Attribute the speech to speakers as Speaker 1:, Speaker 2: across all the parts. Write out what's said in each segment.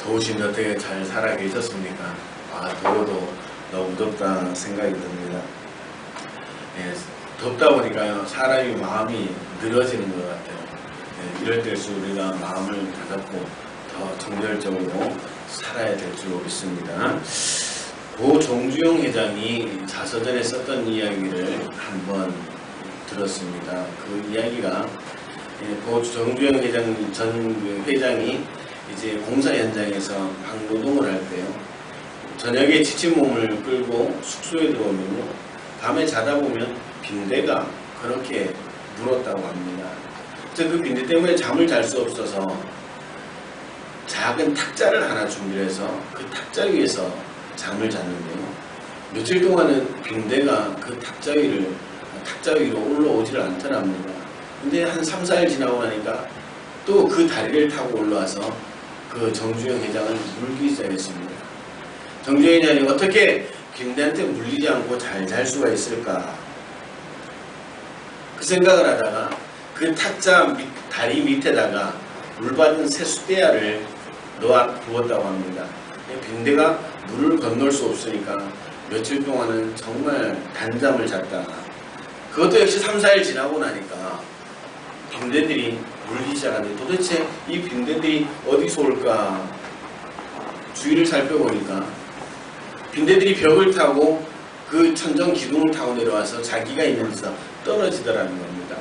Speaker 1: 더우신데 어떻게 잘 살아 계셨습니까? 더워도 너무 덥다 생각이 듭니다. 예, 덥다 보니까 사람이 마음이 늘어지는 것 같아요. 예, 이럴 때일수록 우리가 마음을 다잡고 더 정열적으로 살아야 될 줄 믿습니다. 고 정주영 회장이 자서전에 썼던 이야기를 한번 들었습니다. 그 이야기가 고 정주영 회장 전 회장이 이제 공사 현장에서 막노동을 할 때요, 저녁에 지친 몸을 끌고 숙소에 들어오면요, 밤에 자다 보면 빈대가 그렇게 물었다고 합니다. 그 빈대 때문에 잠을 잘 수 없어서 작은 탁자를 하나 준비해서 그 탁자 위에서 잠을 잤는데요, 며칠 동안은 빈대가 그 탁자 위로 올라오지를 않더랍니다. 근데 한 3, 4일 지나고 나니까 또 그 다리를 타고 올라와서 그 정주영 회장을 물기 시작했습니다. 정주영 회장이 어떻게 빈대한테 물리지 않고 잘 잘 수가 있을까? 그 생각을 하다가 그 탁자 다리 밑에다가 물받은 세숫대야를 놓아 두었다고 합니다. 빈대가 물을 건널 수 없으니까 며칠 동안은 정말 단잠을 잤다. 그것도 역시 3, 4일 지나고 나니까 빈대들이 물기 시작하는데, 도대체 이 빈대들이 어디서 올까? 주위를 살펴보니까 빈대들이 벽을 타고 그 천정 기둥을 타고 내려와서 자기가 있는 데서 떨어지더라는 겁니다.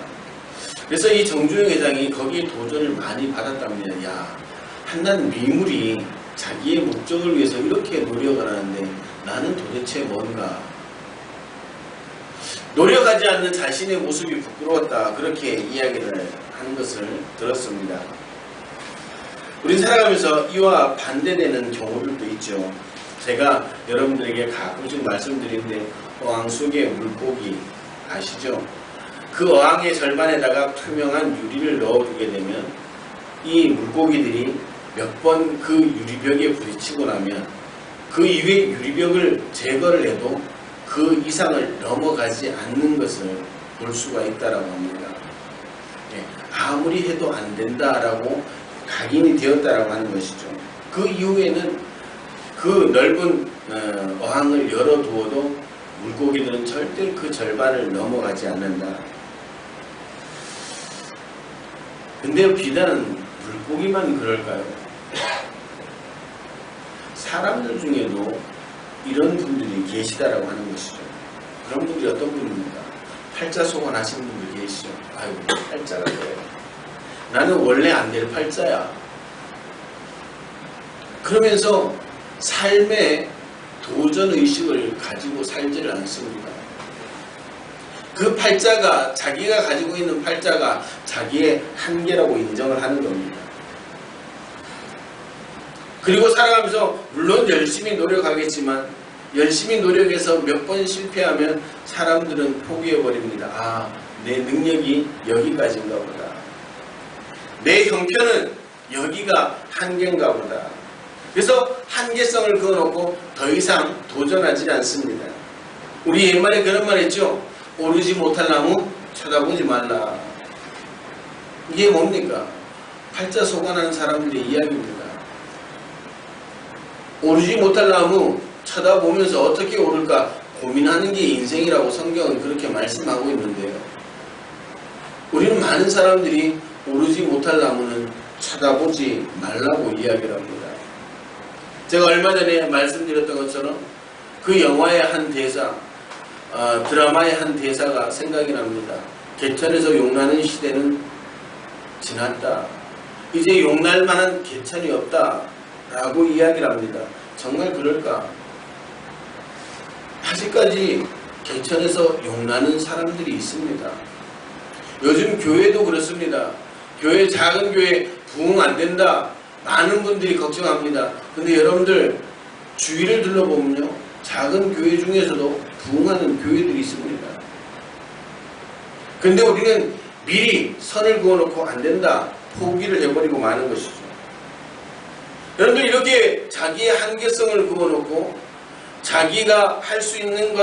Speaker 1: 그래서 이 정주영 회장이 거기에 도전을 많이 받았답니다. 야, 한낱 미물이 자기의 목적을 위해서 이렇게 노력을 하는데 나는 도대체 뭔가? 노력하지 않는 자신의 모습이 부끄러웠다, 그렇게 이야기를 하는 것을 들었습니다. 우린 살아가면서 이와 반대되는 경우들도 있죠. 제가 여러분들에게 가끔씩 말씀드리는데, 어항 속의 물고기 아시죠? 그 어항의 절반에다가 투명한 유리를 넣어두게 되면 이 물고기들이 몇 번 그 유리벽에 부딪히고 나면 그 이후에 유리벽을 제거를 해도 그 이상을 넘어가지 않는 것을 볼 수가 있다라고 합니다. 예, 아무리 해도 안 된다라고 각인이 되었다라고 하는 것이죠. 그 이후에는 그 넓은 어항을 열어두어도 물고기들은 절대 그 절반을 넘어가지 않는다. 근데 비단 물고기만 그럴까요? 사람들 중에도 이런 분들이 계시다라고 하는 것이죠. 그런 분들이 어떤 분입니까? 팔자 소원하시는 분들 계시죠. 아이고, 팔자가 그래요. 나는 원래 안 될 팔자야. 그러면서 삶의 도전의식을 가지고 살지를 않습니다. 그 팔자가, 자기가 가지고 있는 팔자가 자기의 한계라고 인정을 하는 겁니다. 그리고 살아가면서 물론 열심히 노력하겠지만 열심히 노력해서 몇 번 실패하면 사람들은 포기해버립니다. 아, 내 능력이 여기까지인가 보다. 내 형편은 여기가 한계인가 보다. 그래서 한계성을 그어놓고 더 이상 도전하지 않습니다. 우리 옛말에 그런 말 했죠. 오르지 못할 나무 쳐다보지 말라. 이게 뭡니까? 팔자 소관하는 사람들의 이야기입니다. 오르지 못할 나무 쳐다보면서 어떻게 오를까 고민하는 게 인생이라고 성경은 그렇게 말씀하고 있는데요. 우리는 많은 사람들이 오르지 못할 나무는 쳐다보지 말라고 이야기를 합니다. 제가 얼마 전에 말씀드렸던 것처럼 그 영화의 한 대사, 드라마의 한 대사가 생각이 납니다. 개천에서 용나는 시대는 지났다. 이제 용날 만한 개천이 없다 라고 이야기를 합니다. 정말 그럴까? 아직까지 개천에서 용나는 사람들이 있습니다. 요즘 교회도 그렇습니다. 작은 교회 부흥 안 된다. 많은 분들이 걱정합니다. 근데 여러분들 주위를 둘러보면요, 작은 교회 중에서도 부흥하는 교회들이 있습니다. 근데 우리는 미리 선을 그어놓고 안 된다, 포기를 해버리고 마는 것이죠. 여러분들 이렇게 자기의 한계성을 그어놓고 자기가 할 수 있는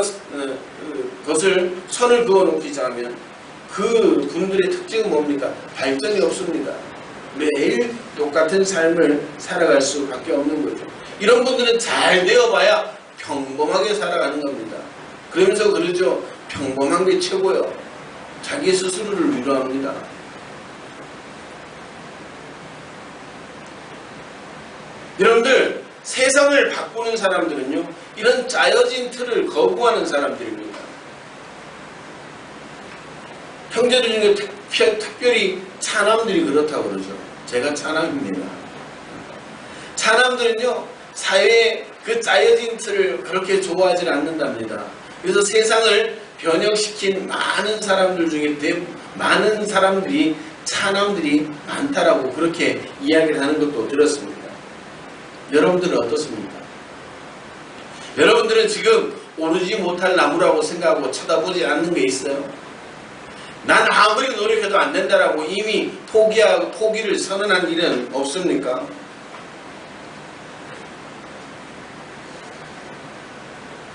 Speaker 1: 것을 선을 그어놓기 시작하면 그 분들의 특징은 뭡니까? 발전이 없습니다. 매일 똑같은 삶을 살아갈 수밖에 없는 거죠. 이런 분들은 잘 되어봐야 평범하게 살아가는 겁니다. 그러면서 그러죠. 평범한 게 최고요. 자기 스스로를 위로합니다. 여러분들, 세상을 바꾸는 사람들은요, 이런 짜여진 틀을 거부하는 사람들입니다. 형제들 중에 특별히 차남들이 그렇다고 그러죠. 제가 차남입니다. 차남들은요, 사회의 그 짜여진 틀을 그렇게 좋아하지 않는답니다. 그래서 세상을 변혁시킨 많은 사람들 중에 많은 사람들이 차남들이 많다라고 그렇게 이야기를 하는 것도 들었습니다. 여러분들은 어떻습니까? 여러분들은 지금 오르지 못할 나무라고 생각하고 쳐다보지 않는 게 있어요? 난 아무리 노력해도 안 된다라고 이미 포기를 선언한 일은 없습니까?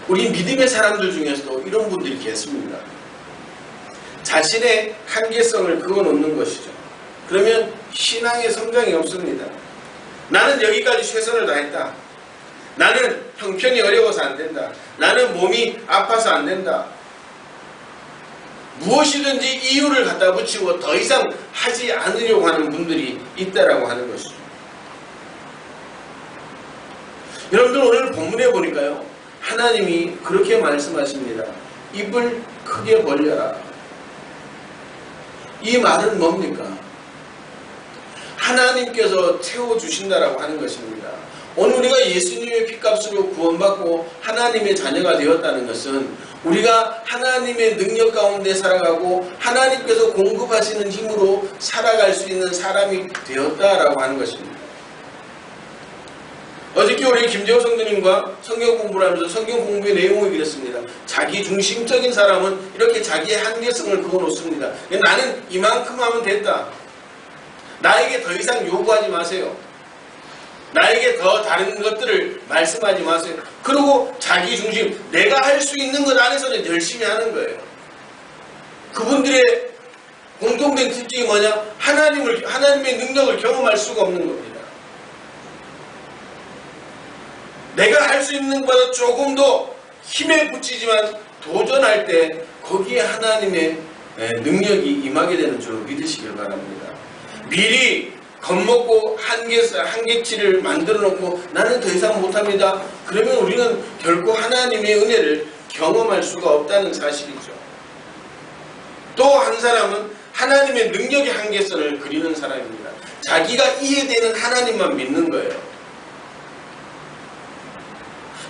Speaker 1: 우리 믿음의 사람들 중에서도 이런 분들이 계십니다. 자신의 한계성을 그어놓는 것이죠. 그러면 신앙의 성장이 없습니다. 나는 여기까지 최선을 다했다. 나는 형편이 어려워서 안 된다. 나는 몸이 아파서 안 된다. 무엇이든지 이유를 갖다 붙이고 더 이상 하지 않으려고 하는 분들이 있다라고 하는 것이죠. 여러분들 오늘 본문에 보니까요, 하나님이 그렇게 말씀하십니다. 입을 크게 벌려라. 이 말은 뭡니까? 하나님께서 채워주신다라고 하는 것입니다. 오늘 우리가 예수님의 피값으로 구원받고 하나님의 자녀가 되었다는 것은 우리가 하나님의 능력 가운데 살아가고 하나님께서 공급하시는 힘으로 살아갈 수 있는 사람이 되었다라고 하는 것입니다. 어저께 우리 김재호 성도님과 성경 공부를 하면서 성경 공부의 내용을 그렸습니다. 자기 중심적인 사람은 이렇게 자기의 한계성을 그어놓습니다. 나는 이만큼 하면 됐다. 나에게 더 이상 요구하지 마세요. 나에게 더 다른 것들을 말씀하지 마세요. 그리고 자기 중심, 내가 할 수 있는 것 안에서는 열심히 하는 거예요. 그분들의 공통된 특징이 뭐냐? 하나님의 능력을 경험할 수가 없는 겁니다. 내가 할 수 있는 것보다 조금 더 힘에 붙이지만 도전할 때 거기에 하나님의 능력이 임하게 되는 줄 믿으시길 바랍니다. 미리 겁먹고 한계치를 만들어 놓고 나는 더 이상 못합니다. 그러면 우리는 결코 하나님의 은혜를 경험할 수가 없다는 사실이죠. 또 한 사람은 하나님의 능력의 한계선을 그리는 사람입니다. 자기가 이해되는 하나님만 믿는 거예요.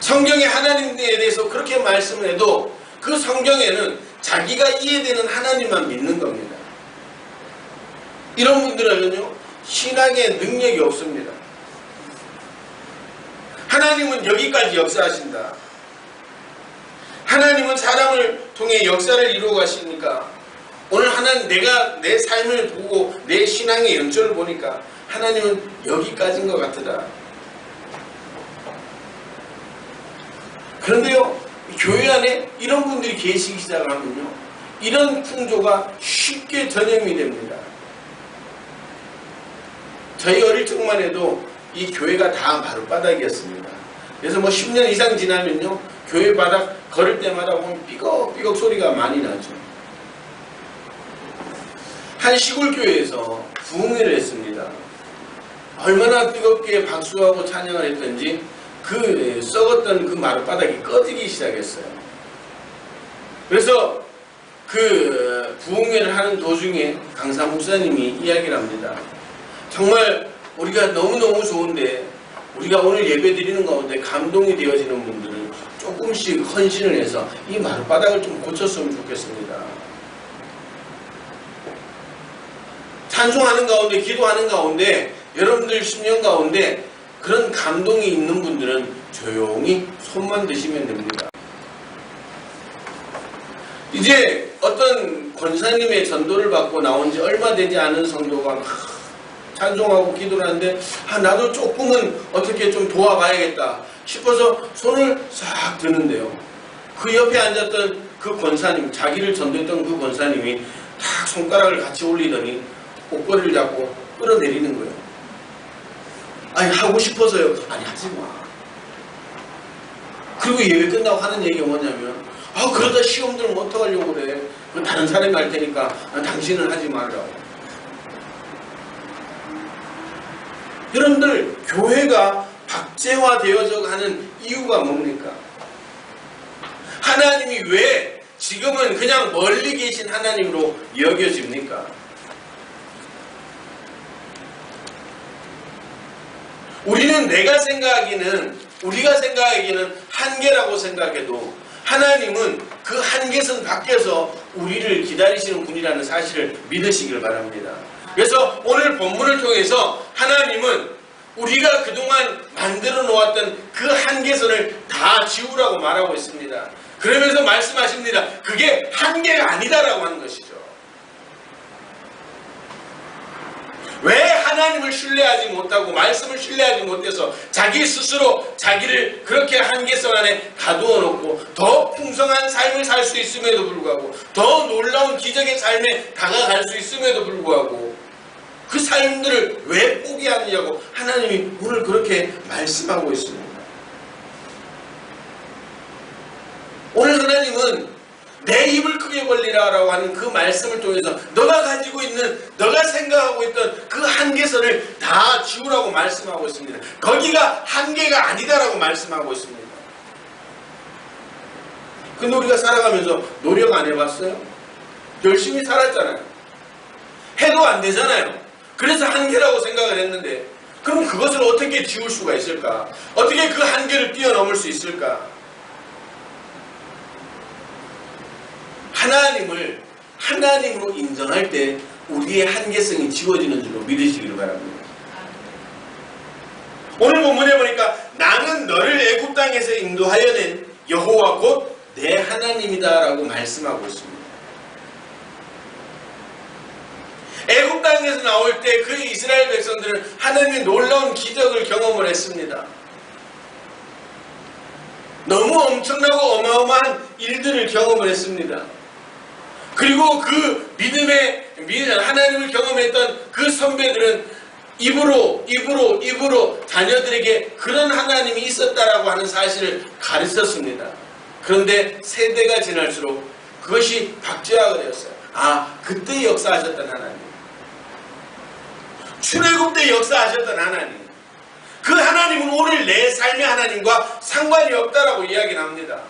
Speaker 1: 성경에 하나님에 대해서 그렇게 말씀을 해도 그 성경에는 자기가 이해되는 하나님만 믿는 겁니다. 이런 분들은요, 신앙의 능력이 없습니다. 하나님은 여기까지 역사하신다. 하나님은 사람을 통해 역사를 이루어 가시니까 오늘 하나님 내가 내 삶을 보고 내 신앙의 연조를 보니까 하나님은 여기까지인 것 같으다. 그런데요, 교회 안에 이런 분들이 계시기 시작하면요, 이런 풍조가 쉽게 전염이 됩니다. 저희 어릴 적만 해도 이 교회가 다 마룻바닥이었습니다. 그래서 10년 이상 지나면요, 교회 바닥 걸을 때마다 보면 삐걱삐걱 소리가 많이 나죠. 한 시골 교회에서 부흥회를 했습니다. 얼마나 뜨겁게 박수하고 찬양을 했던지 그 썩었던 그 마룻바닥이 꺼지기 시작했어요. 그래서 그 부흥회를 하는 도중에 강사 목사님이 이야기를 합니다. 정말 우리가 너무너무 좋은데 우리가 오늘 예배 드리는 가운데 감동이 되어지는 분들은 조금씩 헌신을 해서 이 마룻바닥을 좀 고쳤으면 좋겠습니다. 찬송하는 가운데, 기도하는 가운데, 여러분들 심령 가운데 그런 감동이 있는 분들은 조용히 손만 드시면 됩니다. 이제 어떤 권사님의 전도를 받고 나온 지 얼마 되지 않은 성도가 막 찬송하고 기도를 하는데 나도 조금은 어떻게 좀 도와봐야겠다 싶어서 손을 싹 드는데요. 그 옆에 앉았던 그 권사님, 자기를 전도했던 그 권사님이 딱 손가락을 같이 올리더니 옷걸이를 잡고 끌어내리는 거예요. 아니 하고 싶어서요. 아니 하지 마. 그리고 예배 끝나고 하는 얘기가 뭐냐면 그러다 시험 들면 어떡하려고 그래. 그 다른 사람이 할 테니까 당신은 하지 말라고. 여러분들 교회가 박제화되어져 가는 이유가 뭡니까? 하나님이 왜 지금은 그냥 멀리 계신 하나님으로 여겨집니까? 우리는 우리가 생각하기는 한계라고 생각해도 하나님은 그 한계선 밖에서 우리를 기다리시는 분이라는 사실을 믿으시길 바랍니다. 그래서 오늘 본문을 통해서 하나님은 우리가 그동안 만들어 놓았던 그 한계선을 다 지우라고 말하고 있습니다. 그러면서 말씀하십니다. 그게 한계가 아니다라고 하는 것이죠. 왜 하나님을 신뢰하지 못하고 말씀을 신뢰하지 못해서 자기 스스로 자기를 그렇게 한계선 안에 가두어 놓고 더 풍성한 삶을 살 수 있음에도 불구하고 더 놀라운 기적의 삶에 다가갈 수 있음에도 불구하고 그 삶들을 왜 포기하느냐고 하나님이 오늘 그렇게 말씀하고 있습니다. 오늘 하나님은 내 입을 크게 벌리라 라고 하는 그 말씀을 통해서 너가 가지고 있는 너가 생각하고 있던 그 한계선을 다 지우라고 말씀하고 있습니다. 거기가 한계가 아니다라고 말씀하고 있습니다. 근데 우리가 살아가면서 노력 안 해봤어요? 열심히 살았잖아요. 해도 안 되잖아요. 그래서 한계라고 생각을 했는데 그럼 그것을 어떻게 지울 수가 있을까? 어떻게 그 한계를 뛰어넘을 수 있을까? 하나님을 하나님으로 인정할 때 우리의 한계성이 지워지는 줄로 믿으시길 바랍니다. 오늘 본문에 보니까 나는 너를 애굽 땅에서 인도하여 낸 여호와 곧 내 하나님이다 라고 말씀하고 있습니다. 애굽 땅에서 나올 때 그 이스라엘 백성들은 하나님의 놀라운 기적을 경험을 했습니다. 너무 엄청나고 어마어마한 일들을 경험을 했습니다. 그리고 그 하나님을 경험했던 그 선배들은 입으로 자녀들에게 그런 하나님이 있었다라고 하는 사실을 가르쳤습니다. 그런데 세대가 지날수록 그것이 박제화가 되었어요. 그때 역사하셨던 하나님, 출애굽 때 역사하셨던 하나님, 그 하나님은 오늘 내 삶의 하나님과 상관이 없다라고 이야기를 합니다.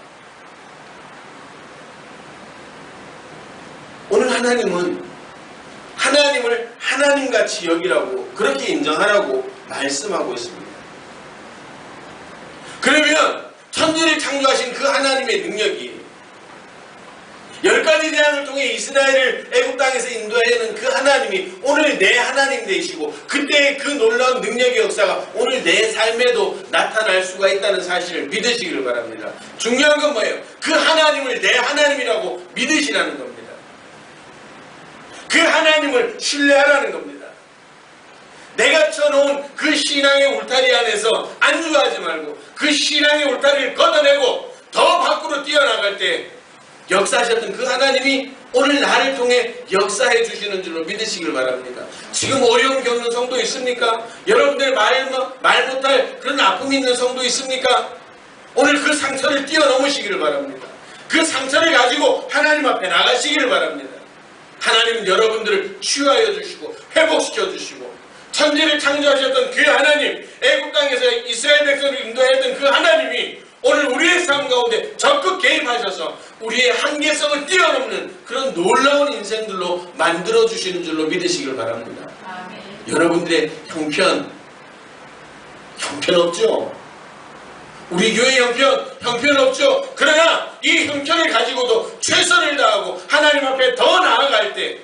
Speaker 1: 오늘 하나님은 하나님을 하나님같이 여기라고 그렇게 인정하라고 말씀하고 있습니다. 그러면 천지를 창조하신 그 하나님의 능력이 10가지 재앙을 통해 이스라엘을 애굽 땅에서 인도하는 그 하나님이 오늘 내 하나님 되시고 그때의 그 놀라운 능력의 역사가 오늘 내 삶에도 나타날 수가 있다는 사실을 믿으시기를 바랍니다. 중요한 건 뭐예요? 그 하나님을 내 하나님이라고 믿으시라는 겁니다. 그 하나님을 신뢰하라는 겁니다. 내가 쳐놓은 그 신앙의 울타리 안에서 안주하지 말고 그 신앙의 울타리를 걷어내고 더 밖으로 뛰어나갈 때 역사하셨던 그 하나님이 오늘 나를 통해 역사해 주시는 줄로 믿으시길 바랍니다. 지금 어려움 겪는 성도 있습니까? 여러분들 말 못할 그런 아픔이 있는 성도 있습니까? 오늘 그 상처를 뛰어넘으시기를 바랍니다. 그 상처를 가지고 하나님 앞에 나가시기를 바랍니다. 하나님은 여러분들을 치유하여 주시고 회복시켜 주시고 천지를 창조하셨던 그 하나님, 애굽 땅에서 이스라엘 백성을 인도했던 그 하나님이 오늘 우리의 삶 가운데 적극 개입하셔서 우리의 한계성을 뛰어넘는 그런 놀라운 인생들로 만들어주시는 줄로 믿으시길 바랍니다. 아멘. 여러분들의 형편 없죠? 우리 교회 형편 없죠? 그러나 이 형편을 가지고도 최선을 다하고 하나님 앞에 더 나아갈 때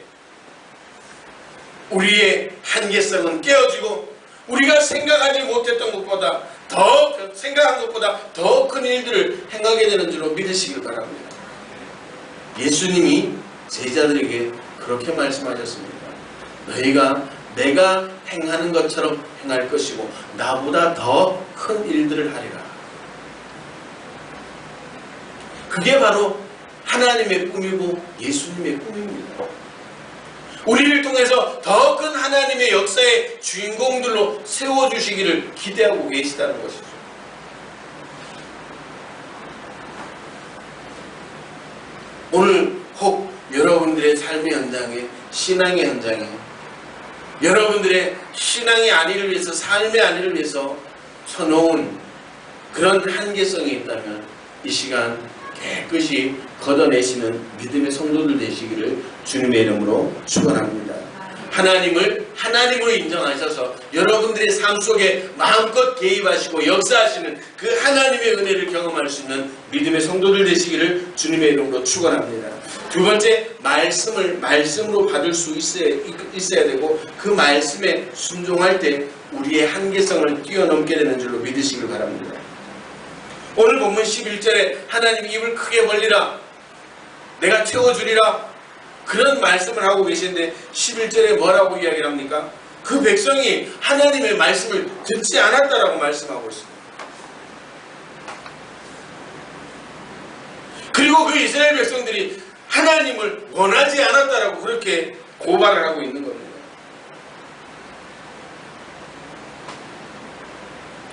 Speaker 1: 우리의 한계성은 깨어지고 우리가 생각하지 못했던 것보다 생각한 것보다 더 큰 일들을 행하게 되는 줄로 믿으시길 바랍니다. 예수님이 제자들에게 그렇게 말씀하셨습니다. 너희가 내가 행하는 것처럼 행할 것이고 나보다 더 큰 일들을 하리라. 그게 바로 하나님의 꿈이고 예수님의 꿈입니다. 우리를 통해서 더 큰 하나님의 역사의 주인공들로 세워주시기를 기대하고 계시다는 것이죠. 오늘 혹 여러분들의 삶의 현장에, 신앙의 현장에, 여러분들의 신앙의 안위를 위해서, 삶의 안위를 위해서 서놓은 그런 한계성이 있다면 이 시간 깨끗이 걷어내시는 믿음의 성도들 되시기를 주님의 이름으로 축원합니다. 하나님을 하나님으로 인정하셔서 여러분들의 삶 속에 마음껏 개입하시고 역사하시는 그 하나님의 은혜를 경험할 수 있는 믿음의 성도들 되시기를 주님의 이름으로 축원합니다. 두 번째, 말씀을 말씀으로 받을 수 있어야 되고 그 말씀에 순종할 때 우리의 한계성을 뛰어넘게 되는 줄로 믿으시길 바랍니다. 오늘 본문 11절에 하나님 입을 크게 벌리라, 내가 채워주리라, 그런 말씀을 하고 계시는데 11절에 뭐라고 이야기를 합니까? 그 백성이 하나님의 말씀을 듣지 않았다라고 말씀하고 있습니다. 그리고 그 이스라엘 백성들이 하나님을 원하지 않았다라고 그렇게 고발을 하고 있는 겁니다.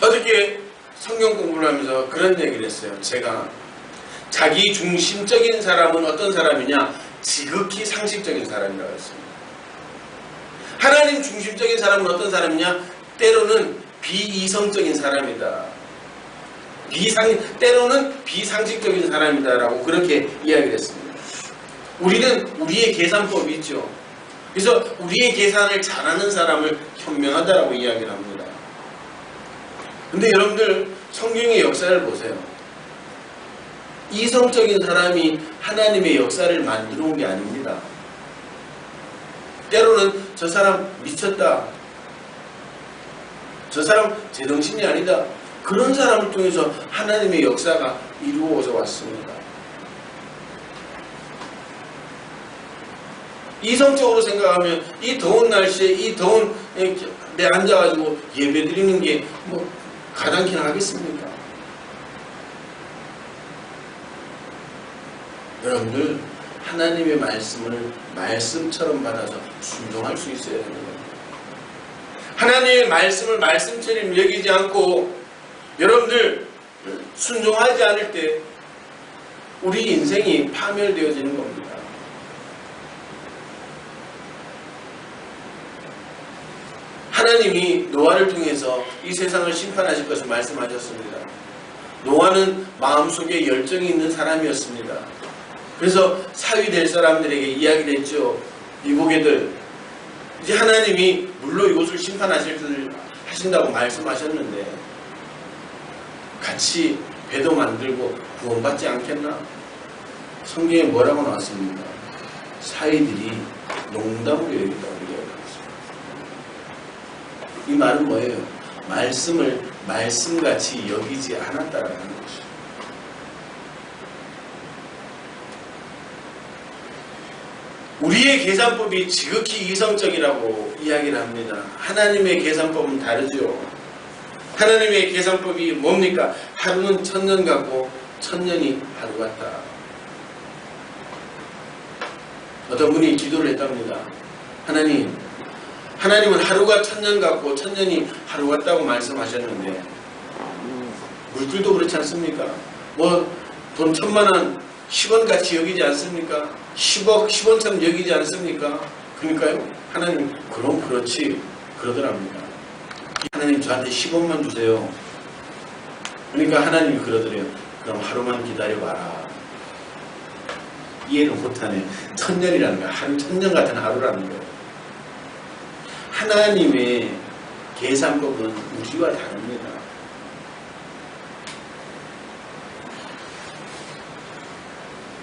Speaker 1: 어떻게 성경 공부를 하면서 그런 얘기를 했어요. 제가 자기 중심적인 사람은 어떤 사람이냐? 지극히 상식적인 사람이라고 했습니다. 하나님 중심적인 사람은 어떤 사람이냐? 때로는 비이성적인 사람이다. 때로는 비상식적인 사람이다라고 그렇게 이야기를 했습니다. 우리는 우리의 계산법이 있죠. 그래서 우리의 계산을 잘하는 사람을 현명하다라고 이야기를 합니다. 근데 여러분들 성경의 역사를 보세요. 이성적인 사람이 하나님의 역사를 만들어 온 게 아닙니다. 때로는 저 사람 미쳤다, 저 사람 제정신이 아니다, 그런 사람을 통해서 하나님의 역사가 이루어져 왔습니다. 이성적으로 생각하면 이 더운 날씨에 이 더운 데 앉아가지고 예배 드리는 게 뭐 가당키나 하겠습니까? 여러분들 하나님의 말씀을 말씀처럼 받아서 순종할 수 있어야 되는 겁니다. 하나님의 말씀을 말씀처럼 여기지 않고 여러분들 순종하지 않을 때 우리 인생이 파멸되어지는 겁니다. 하나님이 노아를 통해서 이 세상을 심판하실 것을 말씀하셨습니다. 노아는 마음속에 열정이 있는 사람이었습니다. 그래서 사위 될 사람들에게 이야기를 했죠. 이보게들, 이제 하나님이 물로 이곳을 심판하신다고 말씀하셨는데 같이 배도 만들고 구원받지 않겠나? 성경에 뭐라고 나왔습니까? 사위들이 농담으로 여기다고 이야기했습니다. 이 말은 뭐예요? 말씀을 말씀같이 여기지 않았다라는 것이죠. 우리의 계산법이 지극히 이성적이라고 이야기를 합니다. 하나님의 계산법은 다르죠. 하나님의 계산법이 뭡니까? 하루는 1000년 같고 1000년이 하루 같다. 어떤 분이 기도를 했답니다. 하나님은 하루가 1000년 같고 1000년이 하루 같다고 말씀하셨는데 물질도 그렇지 않습니까? 뭐 돈 1000만원 10원 같이 여기지 않습니까? 10억 10원처럼 여기지 않습니까? 그러니까요, 하나님 그럼 그렇지 그러더랍니다. 하나님 저한테 10원만 주세요. 그러니까 하나님이 그러더래요. 그럼 하루만 기다려봐라. 이해를 못하네. 1000년이라는 거야. 하루 1000년 같은 하루라는 거예요. 하나님의 계산법은 우리와 다릅니다.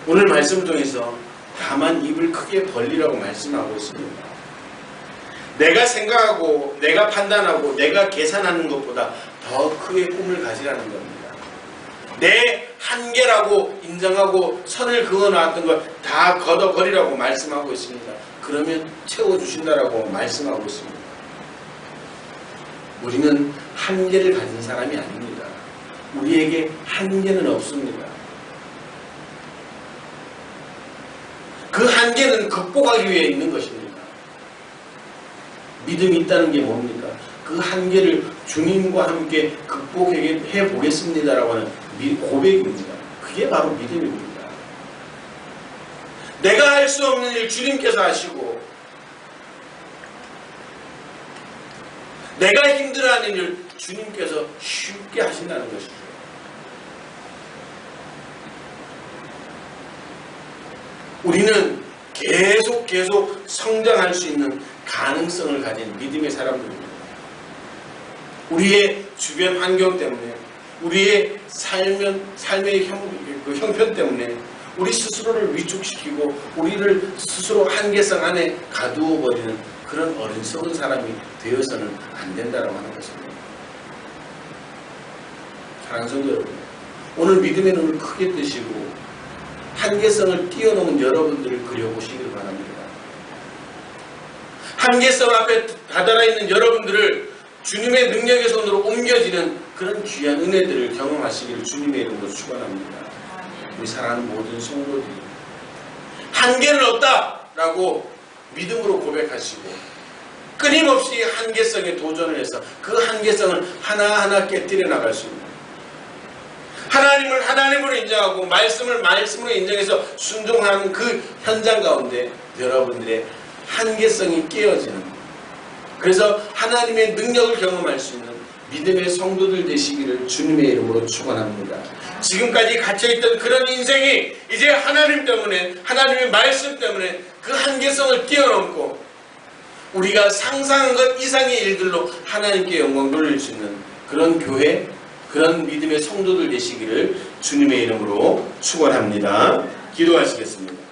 Speaker 1: 오늘 말씀을 통해서 다만 입을 크게 벌리라고 말씀하고 있습니다. 내가 생각하고 내가 판단하고 내가 계산하는 것보다 더 크게 꿈을 가지라는 겁니다. 내 한계라고 인정하고 선을 그어놨던 걸 다 걷어버리라고 말씀하고 있습니다. 그러면 채워주신다라고 말씀하고 있습니다. 우리는 한계를 가진 사람이 아닙니다. 우리에게 한계는 없습니다. 그 한계는 극복하기 위해 있는 것입니다. 믿음이 있다는 게 뭡니까? 그 한계를 주님과 함께 극복해 보겠습니다라고 하는 고백입니다. 그게 바로 믿음입니다. 내가 할 수 없는 일 주님께서 하시고 내가 힘들어하는 일 주님께서 쉽게 하신다는 것이죠. 우리는 계속 성장할 수 있는 가능성을 가진 믿음의 사람들입니다. 우리의 주변 환경 때문에, 우리의 삶의 형편 때문에 우리 스스로를 위축시키고 우리를 스스로 한계성 안에 가두어 버리는 그런 어리석은 사람이 되어서는 안 된다고 하는 것입니다. 사랑하는 성도 여러분, 오늘 믿음의 눈을 크게 뜨시고 한계성을 뛰어넘은 여러분들을 그려보시기를 바랍니다. 한계성 앞에 다다라 있는 여러분들을 주님의 능력의 손으로 옮겨지는 그런 귀한 은혜들을 경험하시기를 주님의 이름으로 축원합니다. 우리 사랑하는 모든 성도들이 한계는 없다라고 믿음으로 고백하시고 끊임없이 한계성에 도전을 해서 그 한계성을 하나하나 깨뜨려 나갈 수 있는, 하나님을 하나님으로 인정하고 말씀을 말씀으로 인정해서 순종하는 그 현장 가운데 여러분들의 한계성이 깨어지는, 그래서 하나님의 능력을 경험할 수 있는 믿음의 성도들 되시기를 주님의 이름으로 축원합니다. 지금까지 갇혀있던 그런 인생이 이제 하나님 때문에, 하나님의 말씀 때문에 그 한계성을 뛰어넘고 우리가 상상한 것 이상의 일들로 하나님께 영광 돌릴 수 있는 그런 교회, 그런 믿음의 성도들 되시기를 주님의 이름으로 축원합니다. 기도하시겠습니다.